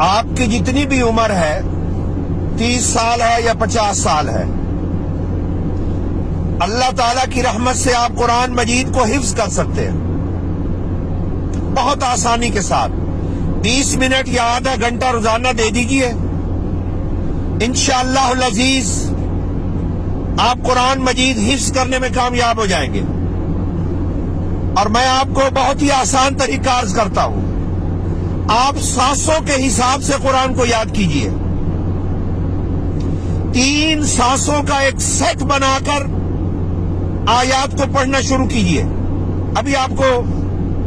آپ کی جتنی بھی عمر ہے، 30 سال ہے یا 50 سال ہے، اللہ تعالیٰ کی رحمت سے آپ قرآن مجید کو حفظ کر سکتے ہیں بہت آسانی کے ساتھ۔ 20 منٹ یا آدھا گھنٹہ روزانہ دے دیجئے، انشاءاللہ العزیز آپ قرآن مجید حفظ کرنے میں کامیاب ہو جائیں گے۔ اور میں آپ کو بہت ہی آسان طریقہ عرض کرتا ہوں، آپ سانسوں کے حساب سے قرآن کو یاد کیجئے۔ 3 سانسوں کا ایک سیٹ بنا کر آیات کو پڑھنا شروع کیجئے۔ ابھی آپ کو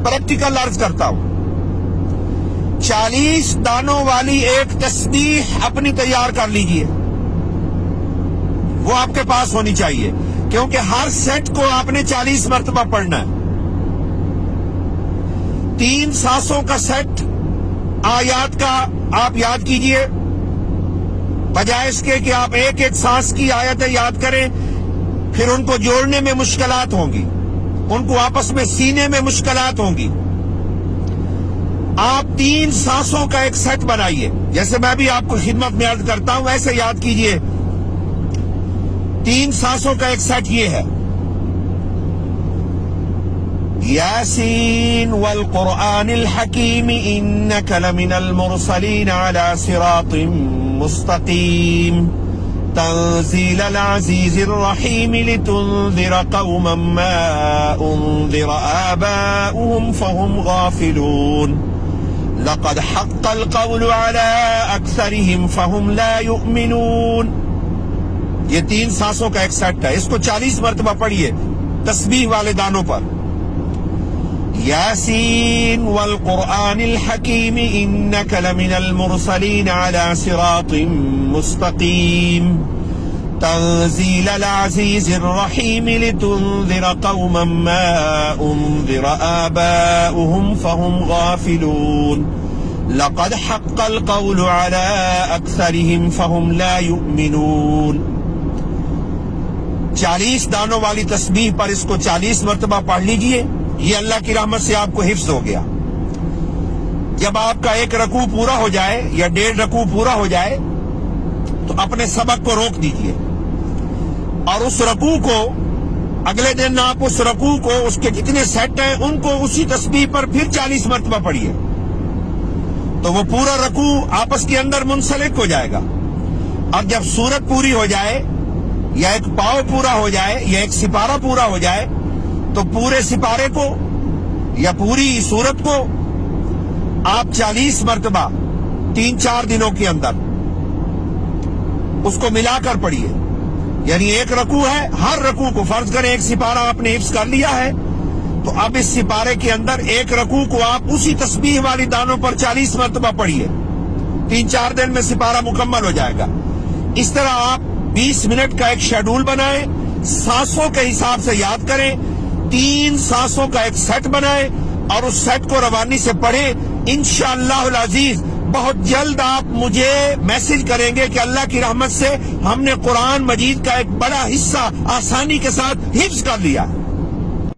پریکٹیکل عرض کرتا ہوں۔ 40 دانوں والی ایک تسبیح اپنی تیار کر لیجئے، وہ آپ کے پاس ہونی چاہیے، کیونکہ ہر سیٹ کو آپ نے 40 مرتبہ پڑھنا ہے۔ 3 سانسوں کا سیٹ آیات کا آپ یاد کیجئے، بجائے اس کے کہ آپ ایک ایک سانس کی آیتیں یاد کریں، پھر ان کو جوڑنے میں مشکلات ہوں گی، ان کو آپس میں سینے میں مشکلات ہوں گی۔ آپ 3 سانسوں کا ایک سیٹ بنائیے، جیسے میں بھی آپ کو خدمت میں عرض کرتا ہوں ایسے یاد کیجئے۔ 3 سانسوں کا ایک سیٹ یہ ہے: یاسین والقرآن الحکیم انک لمن المرسلین علی صراط مستقیم تنزیل العزیز الرحیم لتنذر قوما ما انذر آباؤهم فهم غافلون لقد حق القول على اکثرهم فهم لا يؤمنون۔ یہ 3 سانسوں کا ایک سیٹ ہے، اس کو 40 مرتبہ پڑھیے تسبیح والے دانوں پر۔ یاسین والقرآن الحکیم انک لمن المرسلین علی صراط مستقیم تنزیل العزیز الرحیم لتنذر قوما ما انذر آباؤهم فهم غافلون لقد حق القول على اکثرهم فهم لا يؤمنون۔ 40 دانوں والی تسبیح پر اس کو 40 مرتبہ پڑھ لیجئے، یہ اللہ کی رحمت سے آپ کو حفظ ہو گیا۔ جب آپ کا ایک رکوع پورا ہو جائے یا 1.5 رکوع پورا ہو جائے تو اپنے سبق کو روک دیجئے، اور اس رکوع کو اگلے دن آپ اس رکوع کو اس کے جتنے سیٹ ہیں ان کو اسی تسبیح پر پھر 40 مرتبہ پڑھیے، تو وہ پورا رکوع آپس کے اندر منسلک ہو جائے گا۔ اور جب سورت پوری ہو جائے یا ایک پاؤ پورا ہو جائے یا ایک سپارہ پورا ہو جائے تو پورے سپارے کو یا پوری سورت کو آپ 40 مرتبہ 3-4 دنوں کے اندر اس کو ملا کر پڑھیے۔ یعنی ایک رکوع ہے، ہر رکوع کو فرض کریں ایک سپارہ آپ نے حفظ کر لیا ہے، تو اب اس سپارے کے اندر ایک رکوع کو آپ اسی تسبیح والی دانوں پر 40 مرتبہ پڑھیے۔ 3-4 دن میں سپارہ مکمل ہو جائے گا۔ اس طرح آپ 20 منٹ کا ایک شیڈول بنائیں، سانسوں کے حساب سے یاد کریں، 3 سانسوں کا ایک سیٹ بنائیں اور اس سیٹ کو روانی سے پڑھیں۔ انشاءاللہ العزیز بہت جلد آپ مجھے میسج کریں گے کہ اللہ کی رحمت سے ہم نے قرآن مجید کا ایک بڑا حصہ آسانی کے ساتھ حفظ کر لیا۔